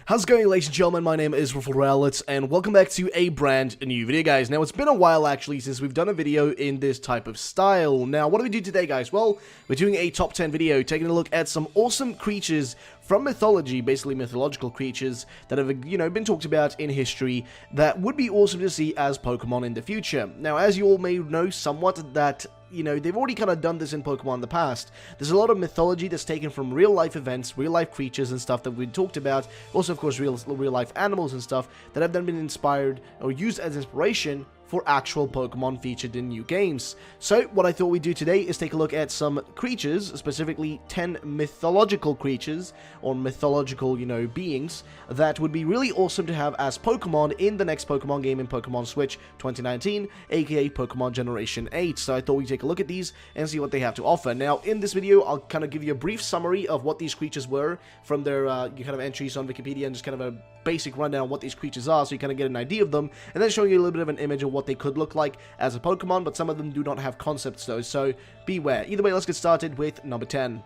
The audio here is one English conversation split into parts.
How's it going, ladies and gentlemen? My name is rumour, and welcome back to a brand new video, guys. Now, it's been a while, actually, since we've done a video in this type of style. Now, what do we do today, guys? Well, we're doing a top 10 video, taking a look at some awesome creatures from mythology, basically mythological creatures that have, been talked about in history that would be awesome to see as Pokemon in the future. Now, as you all may know somewhat, that they've already kind of done this in Pokemon in the past. There's a lot of mythology that's taken from real-life events, real-life creatures and stuff that we talked about. Also, of course, real-life animals and stuff that have then been inspired or used as inspiration for actual Pokemon featured in new games. So, what I thought we'd do today is take a look at some creatures, specifically 10 mythological creatures, or mythological, beings, that would be really awesome to have as Pokemon in the next Pokemon game in Pokemon Switch 2019, aka Pokemon Generation 8. So I thought we'd take a look at these and see what they have to offer. Now, in this video, I'll kind of give you a brief summary of what these creatures were from their kind of entries on Wikipedia, and just kind of a basic rundown on what these creatures are, so you kind of get an idea of them, and then showing you a little bit of an image of what they could look like as a Pokemon, but some of them do not have concepts though, so beware. Either way, let's get started with number 10.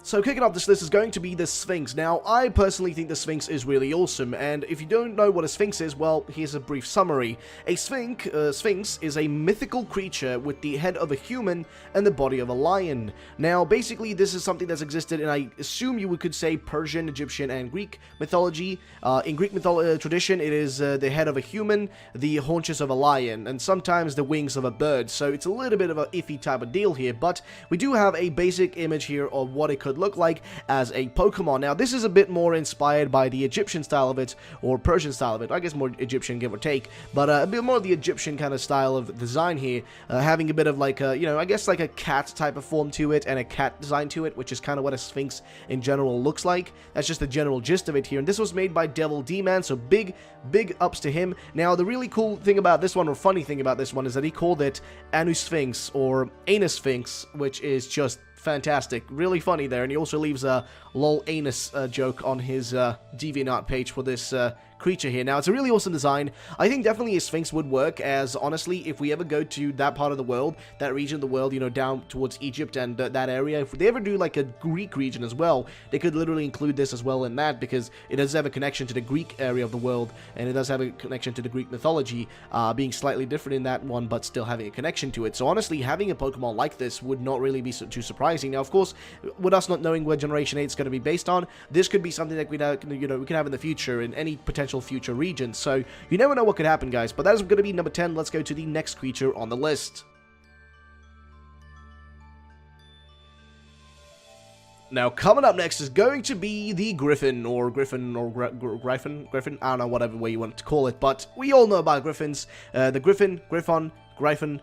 So kicking off this list is going to be the Sphinx. Now, I personally think the Sphinx is really awesome, and if you don't know what a Sphinx is, well, here's a brief summary. A Sphinx is a mythical creature with the head of a human and the body of a lion. Now, basically, this is something that's existed in, I assume you could say, Persian, Egyptian, and Greek mythology. In Greek tradition, it is the head of a human, the haunches of a lion, and sometimes the wings of a bird. So it's a little bit of an iffy type of deal here, but we do have a basic image here of what it could look like as a Pokemon. Now, this is a bit more inspired by the Egyptian style of it, or Persian style of it. I guess more Egyptian, give or take, but a bit more of the Egyptian kind of style of design here, having a bit of like a, I guess like a cat type of form to it, and a cat design to it, which is kind of what a Sphinx in general looks like. That's just the general gist of it here, and this was made by Devil D-Man, so big ups to him. Now, the really cool thing about this one, or funny thing about this one, is that he called it Anu Sphinx, or Anus Sphinx, which is just fantastic, really funny there, and he also leaves a lol anus joke on his DeviantArt page for this creature here. Now, it's a really awesome design. I think definitely a Sphinx would work, as honestly, if we ever go to that part of the world, that region of the world, down towards Egypt and that area, if they ever do like a Greek region as well, they could literally include this as well in that, because it does have a connection to the Greek area of the world, and it does have a connection to the Greek mythology, being slightly different in that one, but still having a connection to it. So honestly, having a Pokemon like this would not really be too surprising. Now, of course, with us not knowing where Generation 8 is going to be based on, this could be something that we can have in the future in any potential future regions. So you never know what could happen, guys. But that is going to be number 10. Let's go to the next creature on the list. Now, coming up next is going to be the Griffin, or Griffin, or Griffin, I don't know, whatever way you want to call it, but we all know about Griffins. The Griffin,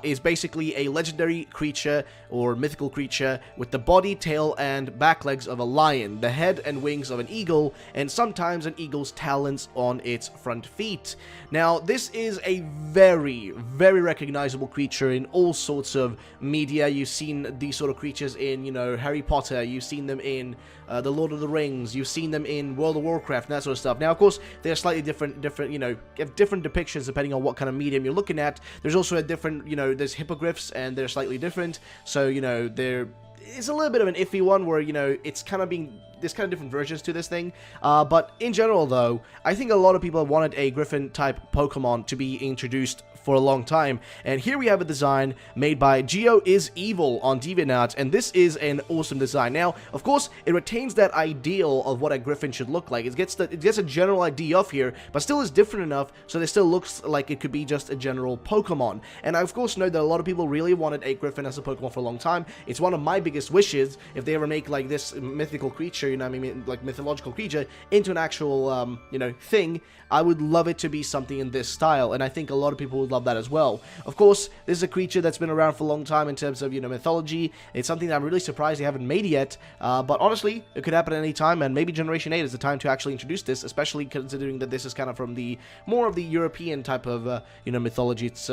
is basically a legendary creature, or mythical creature, with the body, tail, and back legs of a lion, the head and wings of an eagle, and sometimes an eagle's talons on its front feet. Now, this is a very, very recognizable creature in all sorts of media. You've seen these sort of creatures in, Harry Potter, you've seen them in The Lord of the Rings, you've seen them in World of Warcraft, and that sort of stuff. Now, of course, they're slightly different, have different depictions depending on what kind of medium you're looking at. There's also a different, there's hippogriffs, and they're slightly different, so, it's a little bit of an iffy one where, it's kind of being, there's kind of different versions to this thing, but in general, though, I think a lot of people have wanted a Griffin-type Pokemon to be introduced for a long time, and here we have a design made by Geo is Evil on DeviantArt, and this is an awesome design. Now, of course, it retains that ideal of what a Griffin should look like. It gets a general idea of here, but still is different enough so it still looks like it could be just a general Pokemon. And I, of course, know that a lot of people really wanted a Griffin as a Pokemon for a long time. It's one of my biggest wishes, if they ever make, like, this mythical creature, like, mythological creature, into an actual, thing. I would love it to be something in this style, and I think a lot of people would love that as well. Of course, this is a creature that's been around for a long time in terms of, mythology. It's something that I'm really surprised they haven't made yet, but honestly, it could happen at any time, and maybe Generation 8 is the time to actually introduce this, especially considering that this is kind of from the, more of the European type of, mythology. It's,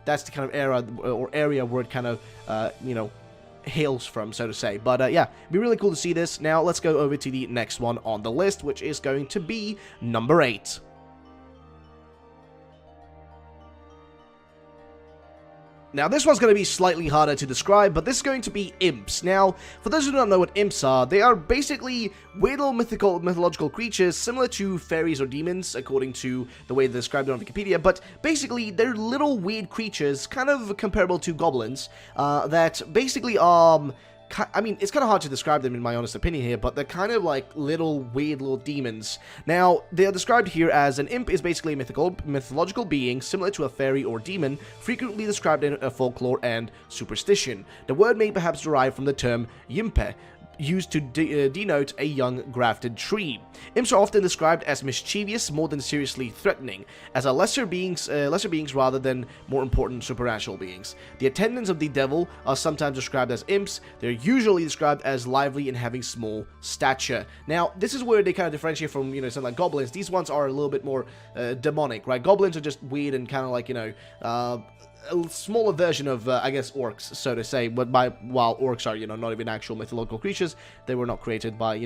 that's the kind of era, or area where it kind of, hails from, so to say. But yeah, it'd be really cool to see this. Now, let's go over to the next one on the list, which is going to be number 8. Now, this one's going to be slightly harder to describe, but this is going to be imps. Now, for those who don't know what imps are, they are basically weird little mythological creatures similar to fairies or demons, according to the way they described it on Wikipedia, but basically, they're little weird creatures, kind of comparable to goblins, that basically I mean, it's kind of hard to describe them in my honest opinion here, but they're kind of like weird little demons. Now, they are described here as an imp is basically a mythological being similar to a fairy or demon, frequently described in folklore and superstition. The word may perhaps derive from the term yimpe, used to denote a young grafted tree. Imps are often described as mischievous more than seriously threatening, as are lesser beings rather than more important supernatural beings. The attendants of the devil are sometimes described as imps. They're usually described as lively and having small stature. Now, this is where they kind of differentiate from, something like goblins. These ones are a little bit more demonic, right? Goblins are just weird and kind of like, a smaller version of, I guess, orcs, so to say, but while orcs are, not even actual mythological creatures, they were not created by,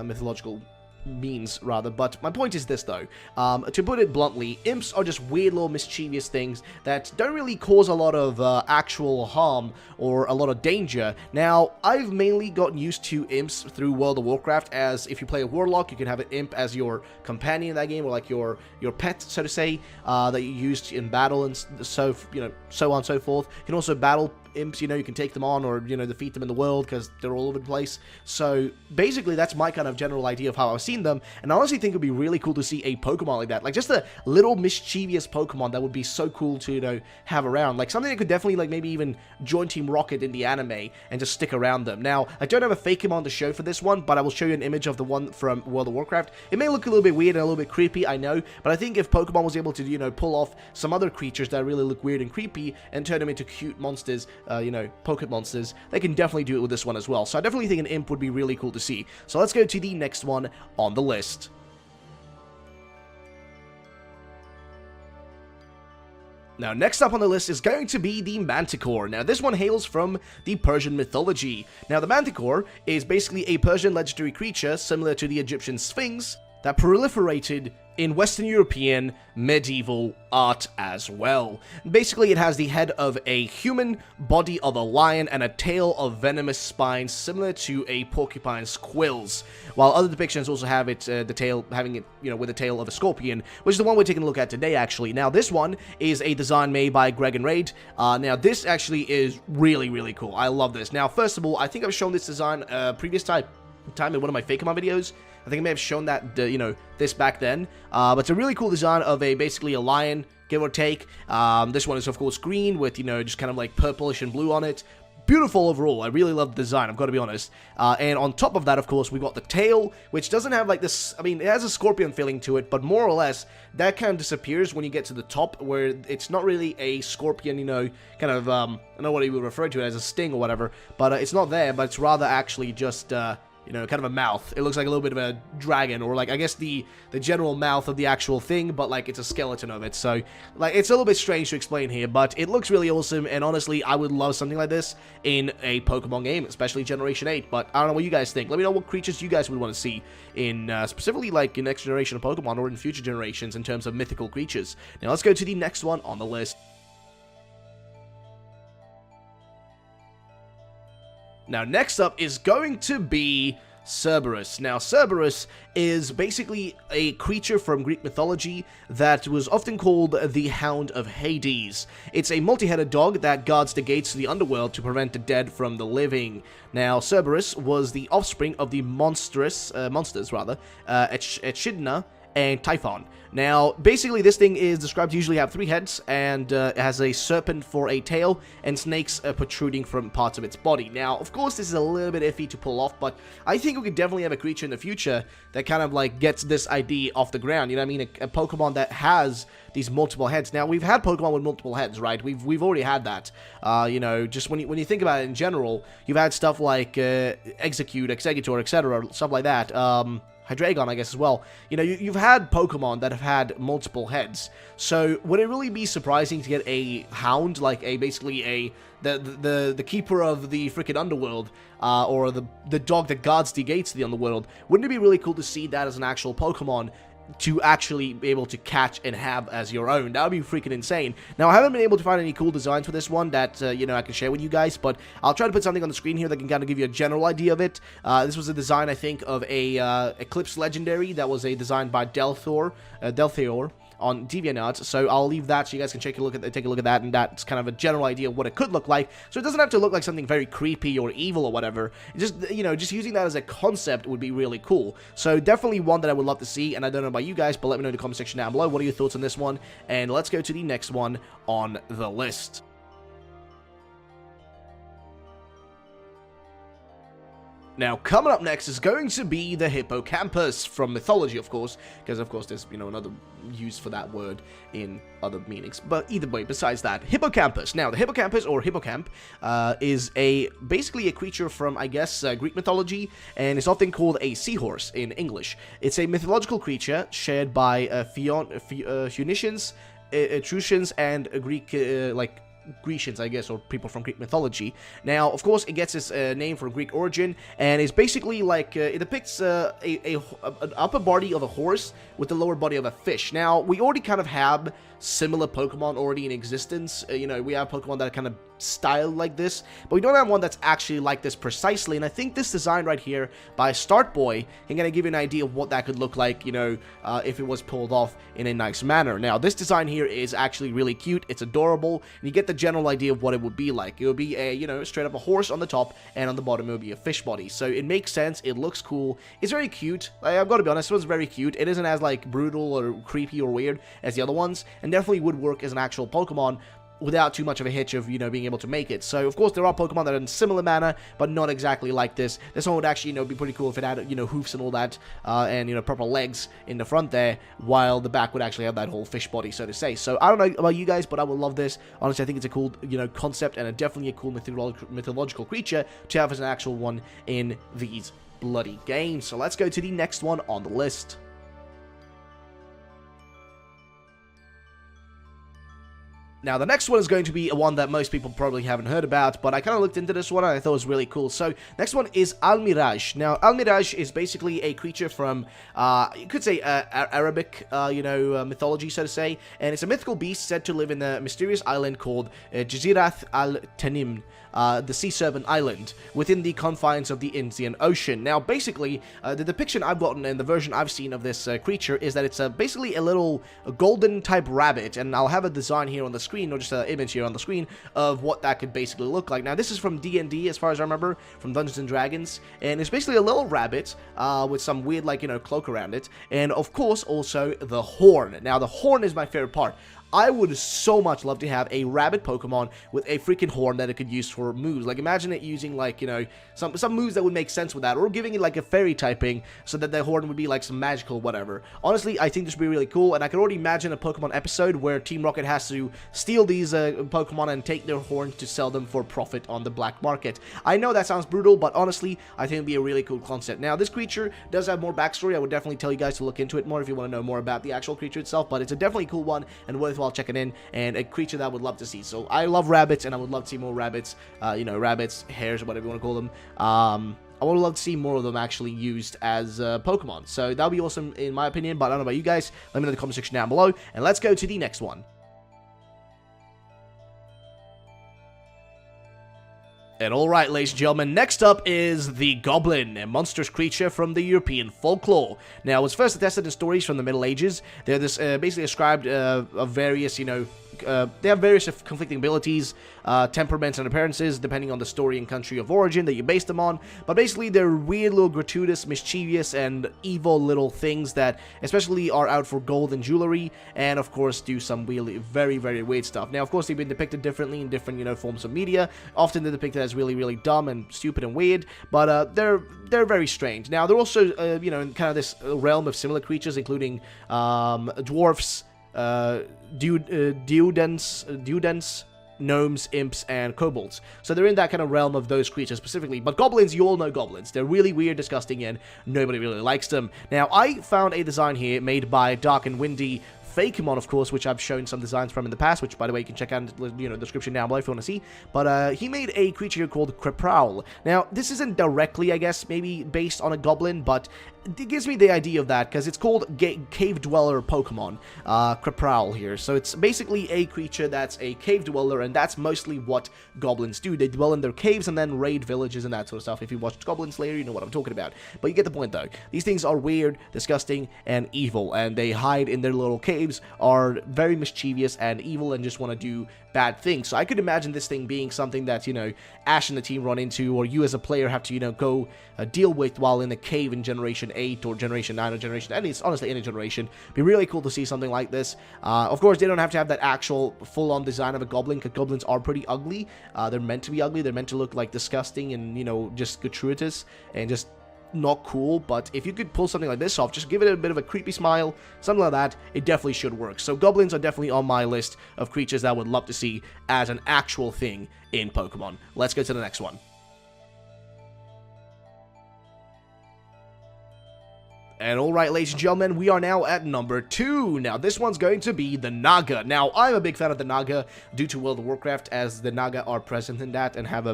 mythological means, rather. But my point is this, though. To put it bluntly, imps are just weird little mischievous things that don't really cause a lot of actual harm or a lot of danger. Now, I've mainly gotten used to imps through World of Warcraft, as if you play a warlock, you can have an imp as your companion in that game, or like your pet, so to say, that you used in battle, and so on and so forth. You can also battle imps, you can take them on or, defeat them in the world because they're all over the place. So basically, that's my kind of general idea of how I've seen them, and I honestly think it would be really cool to see a Pokemon like that, like just a little mischievous Pokemon that would be so cool to, have around, like something that could definitely, like, maybe even join Team Rocket in the anime and just stick around them. Now, I don't have a Fakemon to show for this one, but I will show you an image of the one from World of Warcraft. It may look a little bit weird and a little bit creepy, I know, but I think if Pokemon was able to, pull off some other creatures that really look weird and creepy and turn them into cute monsters, Pocket monsters, they can definitely do it with this one as well. So I definitely think an imp would be really cool to see. So let's go to the next one on the list. Now, next up on the list is going to be the Manticore. Now, this one hails from the Persian mythology. Now, the Manticore is basically a Persian legendary creature similar to the Egyptian Sphinx that proliferated in Western European medieval art as well. Basically, it has the head of a human, body of a lion, and a tail of venomous spines similar to a porcupine's quills, while other depictions also have it, the tail having it, with the tail of a scorpion, which is the one we're taking a look at today, actually. Now, this one is a design made by Greg and Raid. Now, this actually is really, really cool. I love this. Now, first of all, I think I've shown this design previous time in one of my Fakemon videos. I think I may have shown that, this back then. But it's a really cool design of basically a lion, give or take. This one is, of course, green with, just kind of like purplish and blue on it. Beautiful overall. I really love the design, I've got to be honest. And on top of that, of course, we got the tail, which doesn't have like this, I mean, it has a scorpion feeling to it, but more or less, that kind of disappears when you get to the top, where it's not really a scorpion, kind of, I don't know what you would refer to it as, a sting or whatever, but it's not there, but it's rather actually just, kind of a mouth. It looks like a little bit of a dragon, or like, I guess the general mouth of the actual thing, but like it's a skeleton of it. So, like, it's a little bit strange to explain here, but it looks really awesome, and honestly, I would love something like this in a Pokemon game, especially Generation 8, but I don't know what you guys think. Let me know what creatures you guys would want to see in, specifically, like, in next generation of Pokemon, or in future generations in terms of mythical creatures. Now, let's go to the next one on the list. Now, next up is going to be Cerberus. Now, Cerberus is basically a creature from Greek mythology that was often called the Hound of Hades. It's a multi-headed dog that guards the gates to the underworld to prevent the dead from the living. Now, Cerberus was the offspring of the monsters, Echidna and Typhon. Now, basically, this thing is described to usually have 3 heads, and it has a serpent for a tail, and snakes protruding from parts of its body. Now, of course, this is a little bit iffy to pull off, but I think we could definitely have a creature in the future that kind of, like, gets this idea off the ground, you know what I mean? A Pokemon that has these multiple heads. Now, we've had Pokemon with multiple heads, right? We've already had that. Just when you think about it in general, you've had stuff like Exeggutor, etc., stuff like that. Hydreigon, I guess, as well. You've had Pokemon that have had multiple heads. So, would it really be surprising to get a hound, like basically the keeper of the freaking underworld, or the dog that guards the gates of the underworld? Wouldn't it be really cool to see that as an actual Pokemon to actually be able to catch and have as your own. That would be freaking insane. Now, I haven't been able to find any cool designs for this one that, you know, I can share with you guys, but I'll try to put something on the screen here that can kind of give you a general idea of it. This was a design, I think, of a Eclipse Legendary. That was a design by Deltheor on DeviantArt, so I'll leave that so you guys can take a look at that, and that's kind of a general idea of what it could look like. So it doesn't have to look like something very creepy or evil or whatever. Just, you know, just using that as a concept would be really cool. So definitely one that I would love to see, and I don't know about you guys, but let me know in the comment section down below. What are your thoughts on this one? And let's go to the next one on the list. Now, coming up next is going to be the Hippocampus, from mythology, of course, because, of course, there's, you know, another use for that word in other meanings. But either way, besides that, Hippocampus. Now, the Hippocampus, or Hippocamp, is basically a creature from, I guess, Greek mythology, and it's often called a seahorse in English. It's a mythological creature shared by Phoenicians, Etruscans, and Greek, Grecians, I guess, or people from Greek mythology. Now, of course, it gets its name from Greek origin, and it's basically like, it depicts an upper body of a horse with the lower body of a fish. Now, we already kind of have similar Pokemon already in existence. You know, we have Pokemon that are kind of styled like this, but we don't have one that's actually like this precisely, and I think this design right here by Startboy can kind of give you an idea of what that could look like, you know, if it was pulled off in a nice manner. Now, this design here is actually really cute, it's adorable, and you get the general idea of what it would be like. It would be a, you know, straight up a horse on the top, and on the bottom it would be a fish body, so it makes sense, it looks cool, it's very cute. I've got to be honest, it was very cute. It isn't as, like, brutal or creepy or weird as the other ones, and definitely would work as an actual Pokemon without too much of a hitch of, you know, being able to make it. So, of course, there are Pokemon that are in similar manner, but not exactly like this. This one would actually, you know, be pretty cool if it had, you know, hoofs and all that, and, you know, proper legs in the front there, while the back would actually have that whole fish body, so to say. So, I don't know about you guys, but I would love this. Honestly, I think it's a cool, you know, concept, and definitely a cool mythological creature to have as an actual one in these bloody games. So, let's go to the next one on the list. Now, the next one is going to be one that most people probably haven't heard about, but I kind of looked into this one and I thought it was really cool. So, next one is Almiraj. Now, Almiraj is basically a creature from, you could say, Arabic, you know, mythology, so to say, and it's a mythical beast said to live in a mysterious island called Jazirath al-Tanim, the Sea Serpent Island, within the confines of the Indian Ocean. Now, basically, the depiction I've gotten and the version I've seen of this creature is that it's basically a little golden-type rabbit, and I'll have a design here on the screen, or just an image here on the screen, of what that could basically look like. Now, this is from D&D, as far as I remember, from Dungeons & Dragons, and it's basically a little rabbit with some weird, like, you know, cloak around it, and, of course, also the horn. Now, the horn is my favorite part. I would so much love to have a rabbit Pokemon with a freaking horn that it could use for moves. Like, imagine it using, like, you know, some moves that would make sense with that, or giving it, like, a fairy typing, so that the horn would be, like, some magical whatever. Honestly, I think this would be really cool, and I can already imagine a Pokemon episode where Team Rocket has to steal these Pokemon and take their horns to sell them for profit on the black market. I know that sounds brutal, but honestly, I think it would be a really cool concept. Now, this creature does have more backstory. I would definitely tell you guys to look into it more if you want to know more about the actual creature itself, but it's a definitely cool one, and worthwhile checking in, and a creature that I would love to see. So I love rabbits, and I would love to see more rabbits, you know, rabbits, hares, or whatever you want to call them. I would love to see more of them actually used as Pokemon. So that would be awesome in my opinion, but I don't know about you guys. Let me know in the comment section down below, and let's go to the next one. And alright, ladies and gentlemen, next up is the Goblin, a monstrous creature from the European folklore. Now, it was first attested in stories from the Middle Ages. They're this, basically ascribed of various, you know, they have various conflicting abilities, temperaments, and appearances, depending on the story and country of origin that you base them on. But basically, they're weird little gratuitous, mischievous, and evil little things that especially are out for gold and jewelry, and of course do some really, very, very weird stuff. Now, of course, they've been depicted differently in different, you know, forms of media. Often they're depicted as really, really dumb and stupid and weird, but they're very strange. Now, they're also, you know, in kind of this realm of similar creatures, including dwarfs, duodents, gnomes, imps, and kobolds. So they're in that kind of realm of those creatures specifically. But goblins, you all know goblins. They're really weird, disgusting, and nobody really likes them. Now, I found a design here made by Dark and Windy Fakemon, of course, which I've shown some designs from in the past, which, by the way, you can check out in the description down below if you want to see. But he made a creature here called Creprowl. Now, this isn't directly, I guess, maybe based on a goblin, but it gives me the idea of that, because it's called Cave Dweller Pokemon, Creprowl here. So it's basically a creature that's a cave dweller, and that's mostly what goblins do. They dwell in their caves and then raid villages and that sort of stuff. If you watched Goblin Slayer, you know what I'm talking about. But you get the point, though. These things are weird, disgusting, and evil, and they hide in their little caves, are very mischievous and evil, and just want to do bad things. So I could imagine this thing being something that, Ash and the team run into, or you as a player have to, go deal with while in a cave in Generation 8 or Generation 9 or Generation... and it's honestly any generation. It'd be really cool to see something like this. Of course, they don't have to have that actual full-on design of a goblin, because goblins are pretty ugly. They're meant to be ugly. They're meant to look like disgusting and, just gratuitous and just not cool. But if you could pull something like this off, just give it a bit of a creepy smile, something like that, it definitely should work. So goblins are definitely on my list of creatures that I would love to see as an actual thing in Pokemon. Let's go to the next one. And alright, ladies and gentlemen, we are now at number 2. Now, this one's going to be the Naga. Now, I'm a big fan of the Naga due to World of Warcraft, as the Naga are present in that and have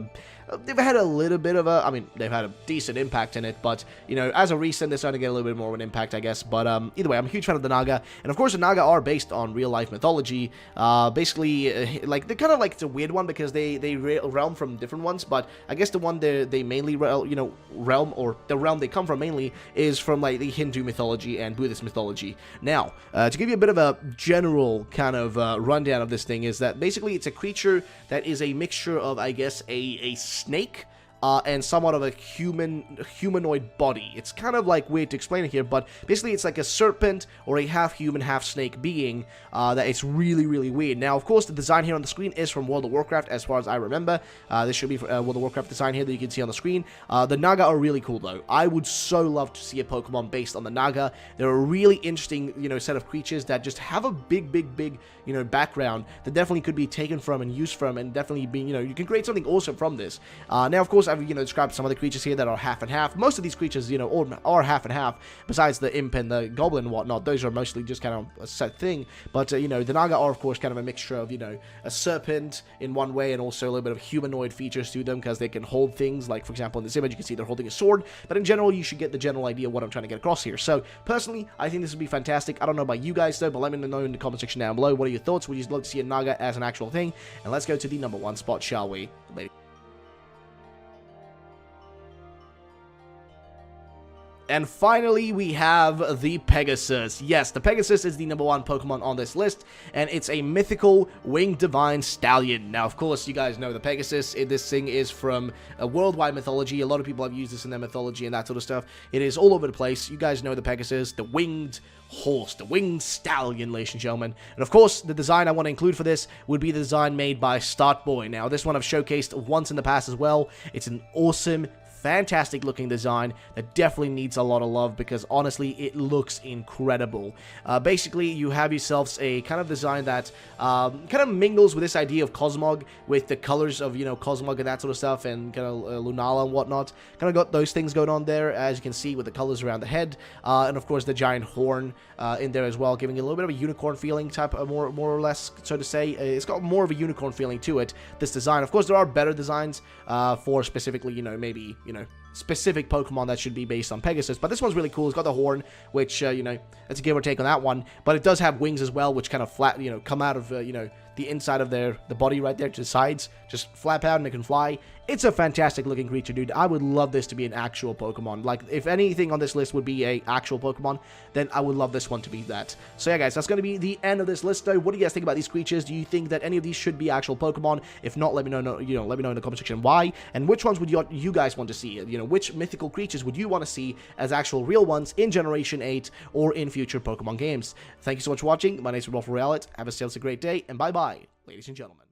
they've had a little bit of a, they've had a decent impact in it, but, as a recent, they're starting to get a little bit more of an impact, I guess. But, either way, I'm a huge fan of the Naga. And, of course, the Naga are based on real-life mythology. Basically, they're kind of like, it's a weird one because they realm from different ones, but I guess the one they mainly, realm, or the realm they come from mainly, is from, like, the Hindu mythology and Buddhist mythology. Now, to give you a bit of a general kind of rundown of this thing, is that basically it's a creature that is a mixture of, I guess, a snake and somewhat of a humanoid body. It's kind of like weird to explain it here, but basically it's like a serpent or a half-human, half-snake being that it's really, really weird. Now, of course, the design here on the screen is from World of Warcraft, as far as I remember. This should be World of Warcraft design here that you can see on the screen. The Naga are really cool, though. I would so love to see a Pokemon based on the Naga. They're a really interesting, set of creatures that just have a big, background that definitely could be taken from and used from, and definitely be, you can create something awesome from this. Now, of course, I've, described some of the creatures here that are half and half. Most of these creatures, are half and half, besides the imp and the goblin and whatnot. Those are mostly just kind of a set thing. But, the Naga are, of course, kind of a mixture of, a serpent in one way, and also a little bit of humanoid features to them, because they can hold things. Like, for example, in this image, you can see they're holding a sword. But in general, you should get the general idea of what I'm trying to get across here. So, personally, I think this would be fantastic. I don't know about you guys, though, but let me know in the comment section down below. What are your thoughts? Would you love to see a Naga as an actual thing? And let's go to the number 1 spot, shall we? And finally, we have the Pegasus. Yes, the Pegasus is the number 1 Pokemon on this list, and it's a mythical winged divine stallion. Now, of course, you guys know the Pegasus. This thing is from a worldwide mythology. A lot of people have used this in their mythology and that sort of stuff. It is all over the place. You guys know the Pegasus, the winged horse, the winged stallion, ladies and gentlemen. And of course, the design I want to include for this would be the design made by Startboy. Now, this one I've showcased once in the past as well. It's an awesome, fantastic looking design that definitely needs a lot of love, because honestly it looks incredible. Basically, you have yourselves a kind of design that kind of mingles with this idea of Cosmog, with the colors of Cosmog and that sort of stuff, and kind of Lunala and whatnot. Kind of got those things going on there, as you can see, with the colors around the head, and of course the giant horn in there as well, giving it a little bit of a unicorn feeling type, more or less, so to say. It's got more of a unicorn feeling to it, this design. Of course, there are better designs for specifically, maybe specific Pokemon that should be based on Pegasus, but this one's really cool. It's got the horn, which, that's a give or take on that one, but it does have wings as well, which kind of flat, come out of, the inside of the body right there to the sides, just flap out and it can fly. It's a fantastic looking creature, dude. I would love this to be an actual Pokemon. Like, if anything on this list would be a actual Pokemon, then I would love this one to be that. So yeah, guys, that's going to be the end of this list, though. What do you guys think about these creatures? Do you think that any of these should be actual Pokemon? If not, let me know, let me know in the comment section why, and which ones would you guys want to see? Which mythical creatures would you want to see as actual real ones in Generation 8 or in future Pokemon games? Thank you so much for watching. My name is Rumour. Have a great day, and bye-bye, ladies and gentlemen.